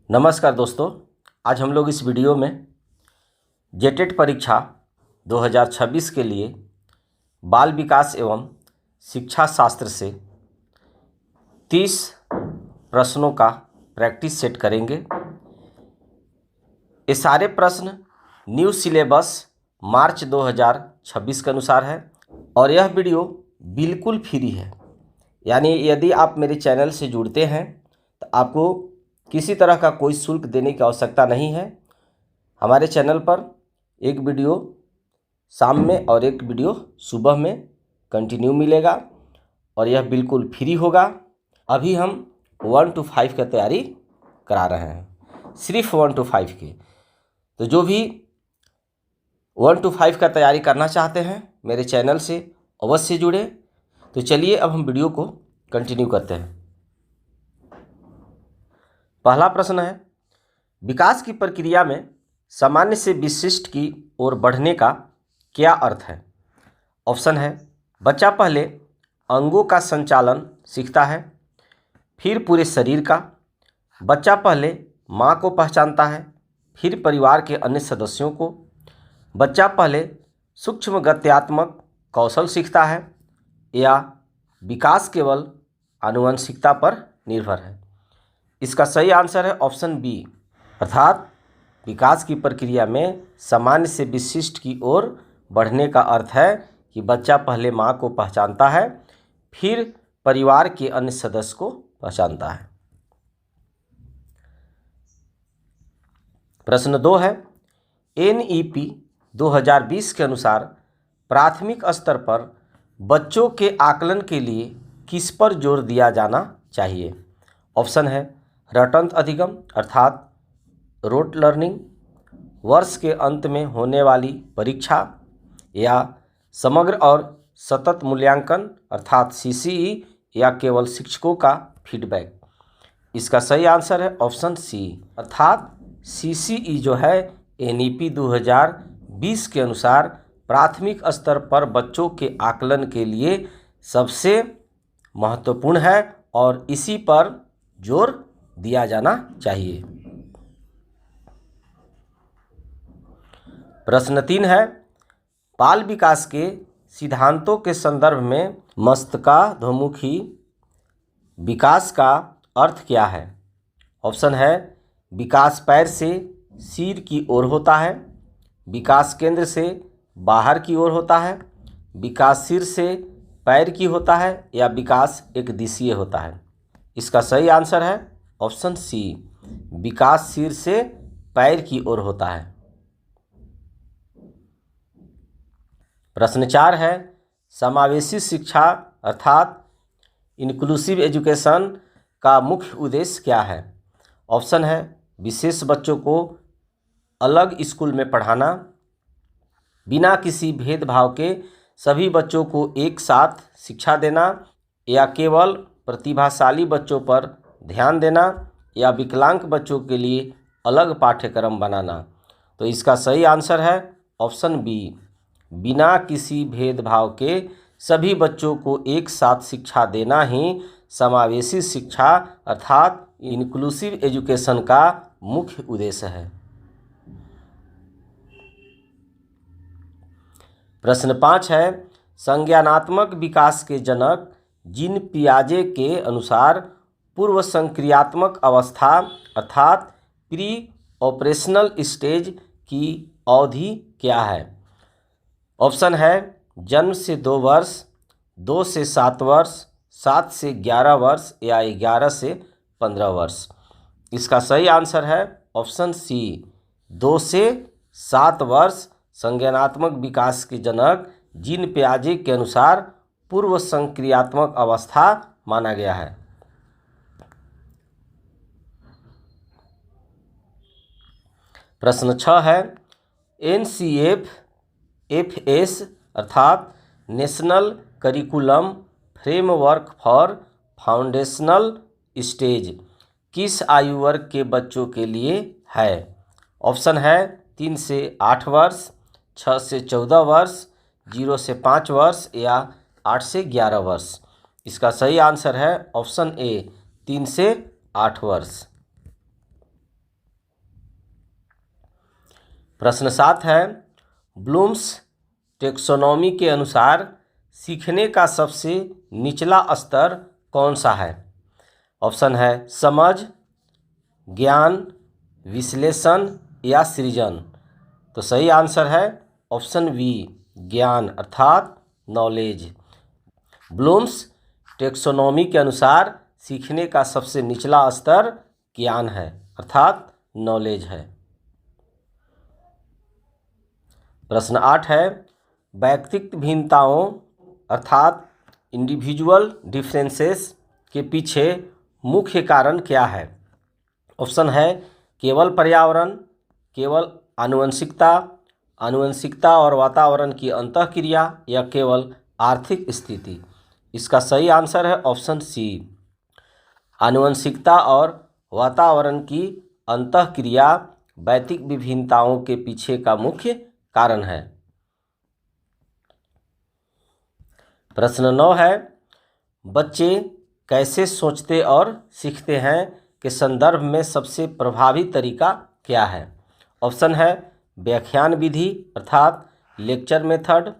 नमस्कार दोस्तों, आज हम लोग इस वीडियो में जेटेट परीक्षा 2026 के लिए बाल विकास एवं शिक्षा शास्त्र से 30 प्रश्नों का प्रैक्टिस सेट करेंगे। ये सारे प्रश्न न्यू सिलेबस मार्च 2026 के अनुसार है और यह वीडियो बिल्कुल फ्री है। यानी यदि आप मेरे चैनल से जुड़ते हैं तो आपको किसी तरह का कोई शुल्क देने की आवश्यकता नहीं है। हमारे चैनल पर एक वीडियो शाम में और एक वीडियो सुबह में कंटिन्यू मिलेगा और यह बिल्कुल फ्री होगा। अभी हम 1 to 5 की तैयारी करा रहे हैं, सिर्फ 1 to 5 की। तो जो भी 1 to 5 का तैयारी करना चाहते हैं मेरे चैनल से अवश्य जुड़े। तो चलिए अब हम वीडियो को कंटिन्यू करते हैं। पहला प्रश्न है, विकास की प्रक्रिया में सामान्य से विशिष्ट की ओर बढ़ने का क्या अर्थ है? ऑप्शन है, बच्चा पहले अंगों का संचालन सीखता है, फिर पूरे शरीर का। बच्चा पहले माँ को पहचानता है, फिर परिवार के अन्य सदस्यों को। बच्चा पहले सूक्ष्म गत्यात्मक कौशल सीखता है, या विकास केवल आनुवंशिकता पर निर्भर है? इसका सही आंसर है ऑप्शन बी, अर्थात विकास की प्रक्रिया में सामान्य से विशिष्ट की ओर बढ़ने का अर्थ है कि बच्चा पहले माँ को पहचानता है, फिर परिवार के अन्य सदस्य को पहचानता है। प्रश्न 2 है, NEP 2020 के अनुसार प्राथमिक स्तर पर बच्चों के आकलन के लिए किस पर जोर दिया जाना चाहिए? ऑप्शन है, रटंत अधिगम अर्थात रोट लर्निंग, वर्ष के अंत में होने वाली परीक्षा, या समग्र और सतत मूल्यांकन अर्थात CCE, या केवल शिक्षकों का फीडबैक? इसका सही आंसर है ऑप्शन सी, अर्थात CCE जो है NEP 2020 के अनुसार प्राथमिक स्तर पर बच्चों के आकलन के लिए सबसे महत्वपूर्ण है और इसी पर जोर दिया जाना चाहिए। प्रश्न 3 है, बाल विकास के सिद्धांतों के संदर्भ में मस्तिष्काधोमुखी विकास का अर्थ क्या है? ऑप्शन है, विकास पैर से सिर की ओर होता है, विकास केंद्र से बाहर की ओर होता है, विकास सिर से पैर की होता है, या विकास एक दिशीय होता है? इसका सही आंसर है ऑप्शन सी, विकास सिर से पैर की ओर होता है। प्रश्न 4 है, समावेशी शिक्षा अर्थात इंक्लूसिव एजुकेशन का मुख्य उद्देश्य क्या है? ऑप्शन है, विशेष बच्चों को अलग स्कूल में पढ़ाना, बिना किसी भेदभाव के सभी बच्चों को एक साथ शिक्षा देना, या केवल प्रतिभाशाली बच्चों पर ध्यान देना, या विकलांग बच्चों के लिए अलग पाठ्यक्रम बनाना? तो इसका सही आंसर है ऑप्शन बी, बिना किसी भेदभाव के सभी बच्चों को एक साथ शिक्षा देना ही समावेशी शिक्षा अर्थात इंक्लूसिव एजुकेशन का मुख्य उद्देश्य है। प्रश्न 5 है, संज्ञानात्मक विकास के जनक जीन पियाजे के अनुसार पूर्व संक्रियात्मक अवस्था अर्थात प्री ऑपरेशनल स्टेज की अवधि क्या है? ऑप्शन है, जन्म से 2 वर्ष, 2 से 7 वर्ष, 7 से 11 वर्ष, या 11 से 15 वर्ष? इसका सही आंसर है ऑप्शन सी, 2 से 7 वर्ष संज्ञानात्मक विकास के जनक जीन पियाजे के अनुसार पूर्व संक्रियात्मक अवस्था माना गया है। प्रश्न 6 है, NCFS अर्थात national curriculum framework for foundational stage किस आयु वर्ग के बच्चों के लिए है? ऑप्शन है, 3 से 8 वर्ष, 6 से 14 वर्ष, 0 से 5 वर्ष, या 8 से 11 वर्ष? इसका सही आंसर है ऑप्शन ए, 3 से 8 वर्ष। प्रश्न 7 है, ब्लूम्स टेक्सोनॉमी के अनुसार सीखने का सबसे निचला स्तर कौन सा है? ऑप्शन है समझ, ज्ञान, विश्लेषण या सृजन। तो सही आंसर है ऑप्शन बी, ज्ञान अर्थात नॉलेज। ब्लूम्स टेक्सोनॉमी के अनुसार सीखने का सबसे निचला स्तर ज्ञान है अर्थात नॉलेज है। प्रश्न 8 है, व्यक्तिगत भिन्नताओं अर्थात इंडिविजुअल डिफरेंसेस के पीछे मुख्य कारण क्या है? ऑप्शन है केवल पर्यावरण, केवल आनुवंशिकता, आनुवंशिकता और वातावरण की अंतःक्रिया या केवल आर्थिक स्थिति। इसका सही आंसर है ऑप्शन सी, आनुवंशिकता और वातावरण की अंतःक्रिया व्यक्तिगत विभिन्नताओं के पीछे का मुख्य कारण है। प्रश्न 9 है, बच्चे कैसे सोचते और सीखते हैं के संदर्भ में सबसे प्रभावी तरीका क्या है? ऑप्शन है व्याख्यान विधि अर्थात लेक्चर मेथड,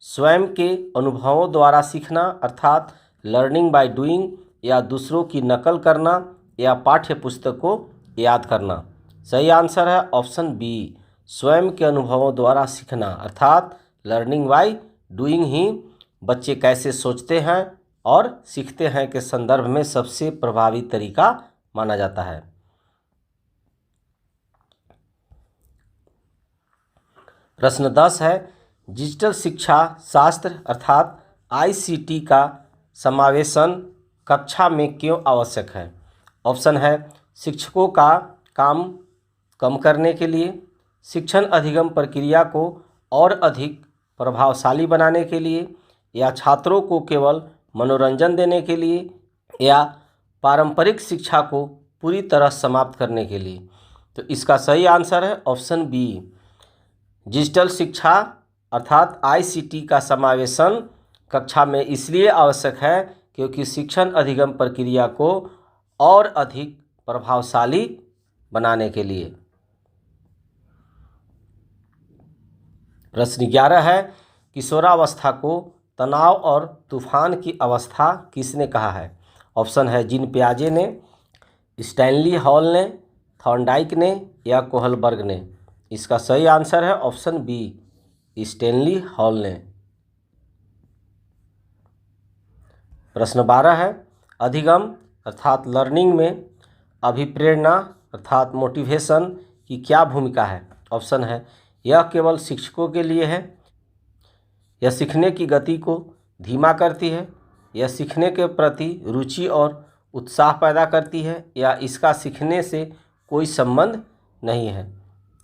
स्वयं के अनुभवों द्वारा सीखना अर्थात लर्निंग बाय डूइंग या दूसरों की नकल करना या पाठ्य पुस्तक को याद करना। सही आंसर है ऑप्शन बी, स्वयं के अनुभवों द्वारा सीखना अर्थात लर्निंग बाय डूइंग ही बच्चे कैसे सोचते हैं और सीखते हैं के संदर्भ में सबसे प्रभावी तरीका माना जाता है। प्रश्न 10 है, डिजिटल शिक्षा शास्त्र अर्थात ICT का समावेशन कक्षा में क्यों आवश्यक है? ऑप्शन है शिक्षकों का काम कम करने के लिए, शिक्षण अधिगम प्रक्रिया को और अधिक प्रभावशाली बनाने के लिए, या छात्रों को केवल मनोरंजन देने के लिए, या पारंपरिक शिक्षा को पूरी तरह समाप्त करने के लिए। तो इसका सही आंसर है ऑप्शन बी, डिजिटल शिक्षा अर्थात ICT का समावेशन कक्षा में इसलिए आवश्यक है क्योंकि शिक्षण अधिगम प्रक्रिया को और अधिक प्रभावशाली बनाने के लिए। प्रश्न 11 है, किशोरावस्था को तनाव और तूफान की अवस्था किसने कहा है? ऑप्शन है जीन पियाजे ने, स्टैनली हॉल ने, थॉर्नडाइक ने या कोहलबर्ग ने। इसका सही आंसर है ऑप्शन बी, स्टैनली हॉल ने। प्रश्न 12 है, अधिगम अर्थात लर्निंग में अभिप्रेरणा अर्थात मोटिवेशन की क्या भूमिका है? ऑप्शन है यह केवल शिक्षकों के लिए है, यह सीखने की गति को धीमा करती है, यह सीखने के प्रति रुचि और उत्साह पैदा करती है, या इसका सीखने से कोई संबंध नहीं है।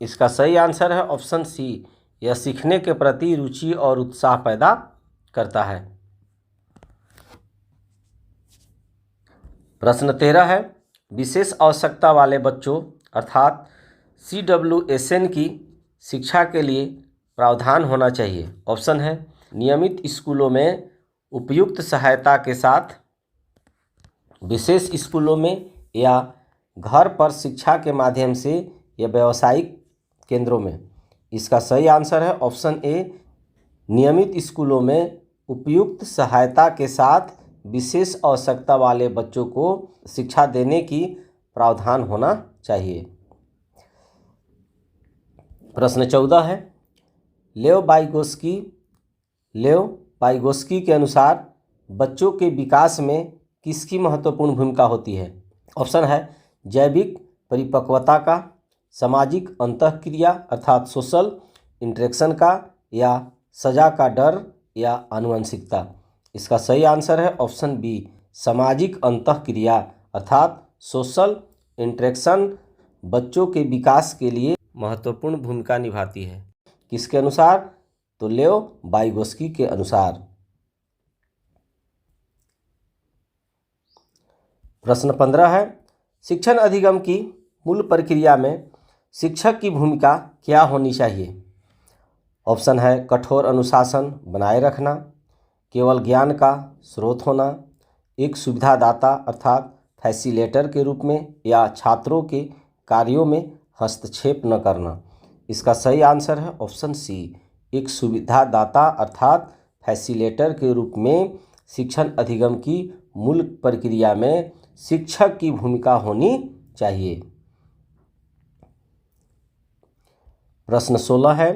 इसका सही आंसर है ऑप्शन सी, यह सीखने के प्रति रुचि और उत्साह पैदा करता है। प्रश्न 13 है, विशेष आवश्यकता वाले बच्चों अर्थात CWSN की शिक्षा के लिए प्रावधान होना चाहिए। ऑप्शन है नियमित स्कूलों में उपयुक्त सहायता के साथ, विशेष स्कूलों में, या घर पर शिक्षा के माध्यम से, या व्यावसायिक केंद्रों में। इसका सही आंसर है ऑप्शन ए, नियमित स्कूलों में उपयुक्त सहायता के साथ विशेष आवश्यकता वाले बच्चों को शिक्षा देने की प्रावधान होना चाहिए। प्रश्न 14 है, लेओ वाइगोस्की के अनुसार बच्चों के विकास में किसकी महत्वपूर्ण भूमिका होती है? ऑप्शन है जैविक परिपक्वता का, सामाजिक अंतःक्रिया अर्थात सोशल इंटरेक्शन का, या सजा का डर, या आनुवंशिकता। इसका सही आंसर है ऑप्शन बी, सामाजिक अंतःक्रिया अर्थात सोशल इंटरेक्शन बच्चों के विकास के लिए महत्वपूर्ण भूमिका निभाती है। किसके अनुसार? तो लेओ वाइगोस्की के अनुसार। प्रश्न 15 है, शिक्षण अधिगम की मूल प्रक्रिया में शिक्षक की भूमिका क्या होनी चाहिए? ऑप्शन है कठोर अनुशासन बनाए रखना, केवल ज्ञान का स्रोत होना, एक सुविधादाता अर्थात फैसिलेटर के रूप में, या छात्रों के कार्यों में हस्तक्षेप न करना। इसका सही आंसर है ऑप्शन सी, एक सुविधादाता अर्थात फैसिलिटेटर के रूप में शिक्षण अधिगम की मूल प्रक्रिया में शिक्षक की भूमिका होनी चाहिए। प्रश्न 16 है,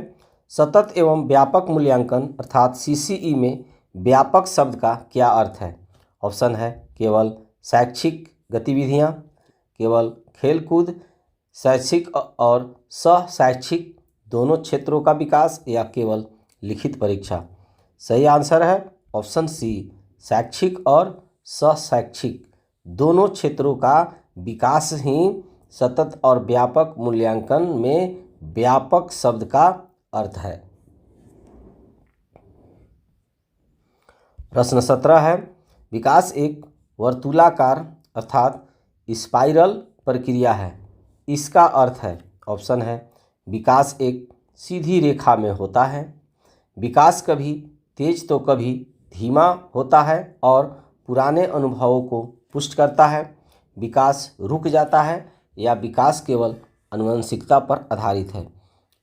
सतत एवं व्यापक मूल्यांकन अर्थात सीसीई में व्यापक शब्द का क्या अर्थ है? ऑप्शन है केवल शैक्षिक गतिविधियां, केवल खेलकूद, शैक्षिक और सह-शैक्षिक दोनों क्षेत्रों का विकास, या केवल लिखित परीक्षा। सही आंसर है ऑप्शन सी, शैक्षिक और सह-शैक्षिक दोनों क्षेत्रों का विकास ही सतत और व्यापक मूल्यांकन में व्यापक शब्द का अर्थ है। प्रश्न 17 है, विकास एक वर्तुलाकार अर्थात स्पाइरल प्रक्रिया है, इसका अर्थ है? ऑप्शन है विकास एक सीधी रेखा में होता है, विकास कभी तेज तो कभी धीमा होता है और पुराने अनुभवों को पुष्ट करता है, विकास रुक जाता है, या विकास केवल आनुवंशिकता पर आधारित है।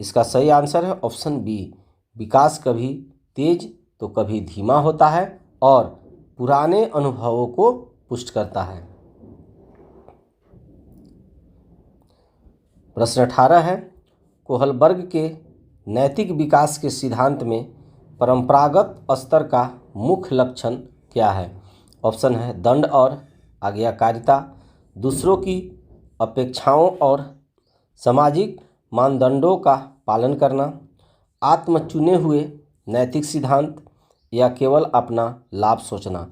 इसका सही आंसर है ऑप्शन बी, विकास कभी तेज तो कभी धीमा होता है और पुराने अनुभवों को पुष्ट करता है। प्रश्न 18 है, कोहलबर्ग के नैतिक विकास के सिद्धांत में परंपरागत स्तर का मुख्य लक्षण क्या है? ऑप्शन है दंड और आज्ञाकारिता, दूसरों की अपेक्षाओं और सामाजिक मानदंडों का पालन करना, आत्म चुने हुए नैतिक सिद्धांत, या केवल अपना लाभ सोचना।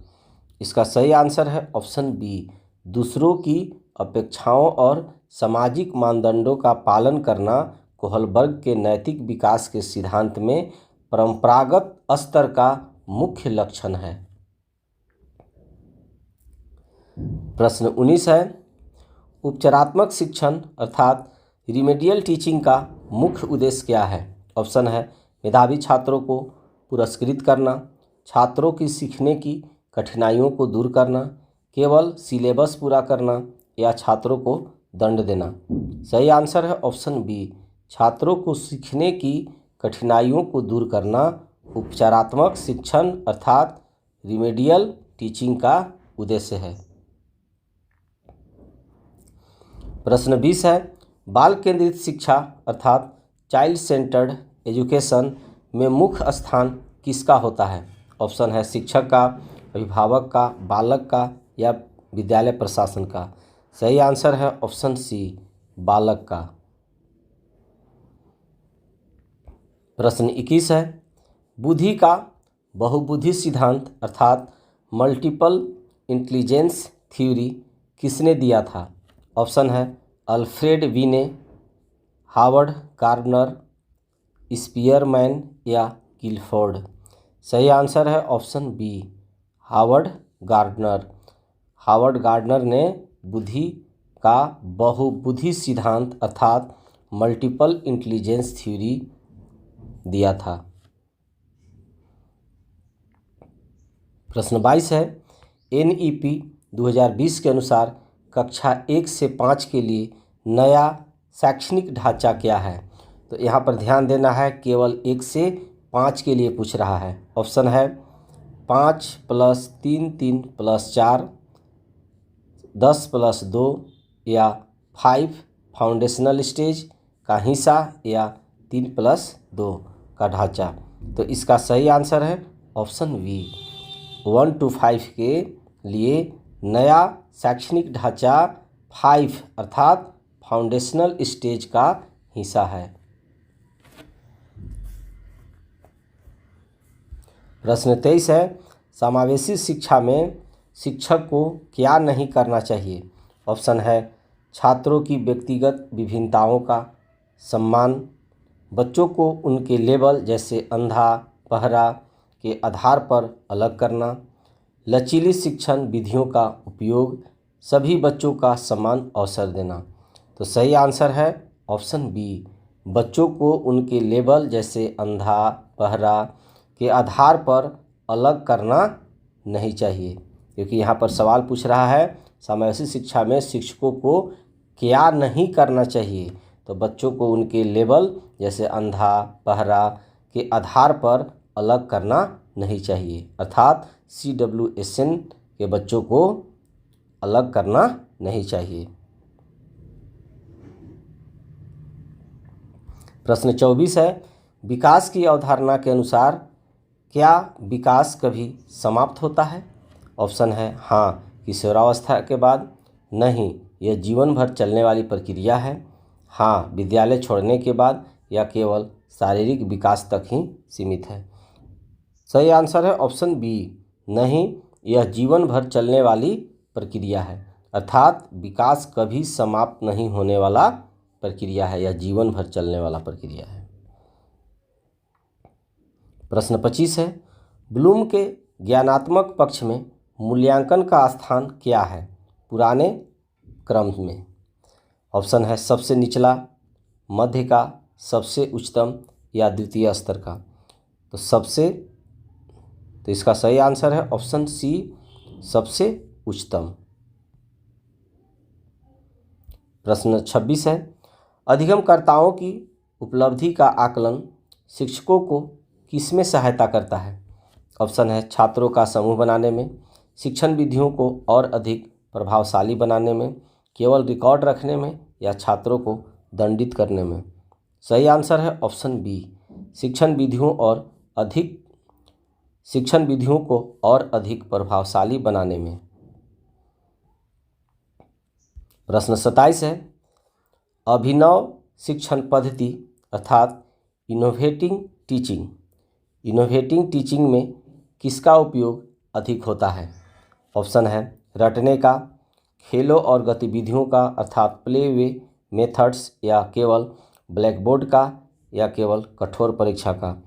इसका सही आंसर है ऑप्शन बी, दूसरों की अपेक्षाओं और सामाजिक मानदंडों का पालन करना कोहलबर्ग के नैतिक विकास के सिद्धांत में परंपरागत स्तर का मुख्य लक्षण है। प्रश्न 19 है, उपचारात्मक शिक्षण अर्थात रिमेडियल टीचिंग का मुख्य उद्देश्य क्या है? ऑप्शन है मेधावी छात्रों को पुरस्कृत करना, छात्रों की सीखने की कठिनाइयों को दूर करना, केवल सिलेबस पूरा करना, या छात्रों को दंड देना। सही आंसर है ऑप्शन बी, छात्रों को सीखने की कठिनाइयों को दूर करना उपचारात्मक शिक्षण अर्थात रिमेडियल टीचिंग का उद्देश्य है। प्रश्न 20 है, बाल केंद्रित शिक्षा अर्थात चाइल्ड सेंटर्ड एजुकेशन में मुख्य स्थान किसका होता है? ऑप्शन है शिक्षक का, अभिभावक का, बालक का, या विद्यालय प्रशासन का। सही आंसर है ऑप्शन सी, बालक का। प्रश्न 21 है, बुद्धि का बहुबुद्धि सिद्धांत अर्थात मल्टीपल इंटेलिजेंस थ्योरी किसने दिया था? ऑप्शन है अल्फ्रेड वीने, हावर्ड गार्डनर, स्पीयरमैन, या गिलफोर्ड। सही आंसर है option B, Howard Gardner. Howard Gardner ने बुद्धि का बहुबुद्धि सिद्धांत अर्थात मल्टीपल इंटेलिजेंस थ्योरी दिया था। प्रश्न 22 है, NEP 2020 के अनुसार कक्षा 1 से 5 के लिए नया शैक्षणिक ढांचा क्या है? तो यहाँ पर ध्यान देना है, केवल 1 से 5 के लिए पूछ रहा है। ऑप्शन है 5 + 3 3 + 4, 10 + 2, या 5 फाउंडेशनल स्टेज का हिस्सा, या 3 + 2 का ढांचा। तो इसका सही आंसर है ऑप्शन बी, 1 to 5 के लिए नया शैक्षणिक ढांचा 5 अर्थात फाउंडेशनल स्टेज का हिस्सा है। प्रश्न 23 है, समावेशी शिक्षा में शिक्षक को क्या नहीं करना चाहिए? ऑप्शन है छात्रों की व्यक्तिगत विभिन्नताओं का सम्मान, बच्चों को उनके लेवल जैसे अंधा बहरा के आधार पर अलग करना, लचीली शिक्षण विधियों का उपयोग, सभी बच्चों का समान अवसर देना। तो सही आंसर है ऑप्शन बी, बच्चों को उनके लेवल जैसे अंधा बहरा के आधार पर अलग करना नहीं चाहिए, क्योंकि यहाँ पर सवाल पूछ रहा है समावेशी शिक्षा में शिक्षकों को क्या नहीं करना चाहिए। तो बच्चों को उनके लेवल जैसे अंधा, बहरा के आधार पर अलग करना नहीं चाहिए, अर्थात CWSN के बच्चों को अलग करना नहीं चाहिए। प्रश्न 24 है, विकास की अवधारणा के अनुसार क्या विकास कभी समाप्त होता है? ऑप्शन है हाँ, किशोरावस्था के बाद, नहीं, यह जीवन भर चलने वाली प्रक्रिया है, हाँ, विद्यालय छोड़ने के बाद, या केवल शारीरिक विकास तक ही सीमित है। सही आंसर है ऑप्शन बी, नहीं, यह जीवन भर चलने वाली प्रक्रिया है, अर्थात विकास कभी समाप्त नहीं होने वाला प्रक्रिया है, यह जीवन भर चलने वाला प्रक्रिया है। प्रश्न 25 है, ब्लूम के ज्ञानात्मक पक्ष में मूल्यांकन का स्थान क्या है पुराने क्रम में? ऑप्शन है सबसे निचला, मध्य का, सबसे उच्चतम या द्वितीय स्तर का। तो इसका सही आंसर है ऑप्शन सी, सबसे उच्चतम। प्रश्न 26 है, अधिगमकर्ताओं की उपलब्धि का आकलन शिक्षकों को किसमें सहायता करता है? ऑप्शन है छात्रों का समूह बनाने में, शिक्षण विधियों को और अधिक प्रभावशाली बनाने में, केवल रिकॉर्ड रखने में, या छात्रों को दंडित करने में। सही आंसर है ऑप्शन बी, शिक्षण विधियों को और अधिक प्रभावशाली बनाने में। प्रश्न 27 है, अभिनव शिक्षण पद्धति अर्थात इनोवेटिंग टीचिंग में किसका उपयोग अधिक होता है? ऑप्शन है रटने का, खेलों और गतिविधियों का अर्थात प्ले वे मेथड्स, या केवल ब्लैक बोर्ड का, या केवल कठोर परीक्षा का।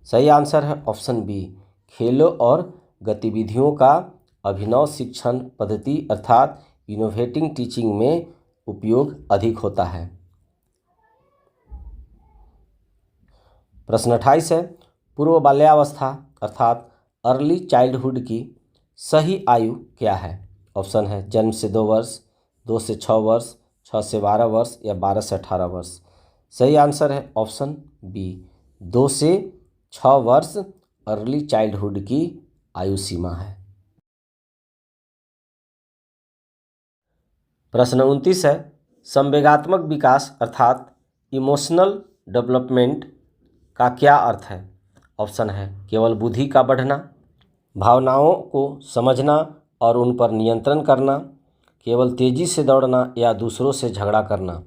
सही आंसर है ऑप्शन बी, खेलों और गतिविधियों का अभिनव शिक्षण पद्धति अर्थात इनोवेटिंग टीचिंग में उपयोग अधिक होता है। प्रश्न 28 है, पूर्व बाल्यावस्था अर्थात अर्ली चाइल्डहुड की सही आयु क्या है? ऑप्शन है जन्म से 2 वर्ष, 2 से 6 वर्ष, 6 से 12 वर्ष, या 12 से 18 वर्ष। सही आंसर है ऑप्शन बी, 2 से 6 वर्ष अर्ली चाइल्डहुड की आयु सीमा है। प्रश्न 29 है, संवेगात्मक विकास अर्थात इमोशनल डेवलपमेंट का क्या अर्थ है? ऑप्शन है केवल बुद्धि का बढ़ना, भावनाओं को समझना और उन पर नियंत्रण करना, केवल तेजी से दौड़ना, या दूसरों से झगड़ा करना।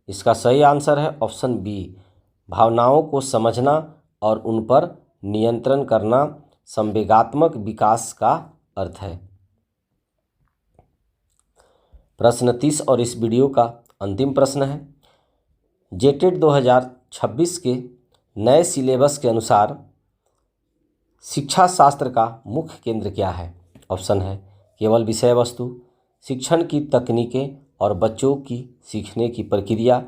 इसका सही आंसर है ऑप्शन बी, भावनाओं को समझना और उन पर नियंत्रण करना संवेगात्मक विकास का अर्थ है। प्रश्न 30 और इस वीडियो का अंतिम प्रश्न है, जेटेट 2026 के नए सिलेबस के अनुसार शिक्षा शास्त्र का मुख्य केंद्र क्या है? ऑप्शन है केवल विषय वस्तु, शिक्षण की तकनीकें और बच्चों की सीखने की प्रक्रिया,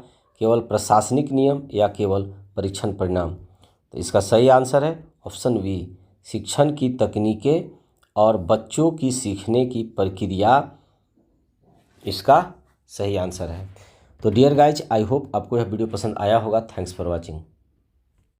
केवल प्रशासनिक नियम, या केवल परीक्षण परिणाम। तो इसका सही आंसर है ऑप्शन बी, शिक्षण की तकनीकें और बच्चों की सीखने की प्रक्रिया इसका सही आंसर है। तो डियर गाइज, आई होप आपको यह वीडियो पसंद आया होगा। Thanks for watching.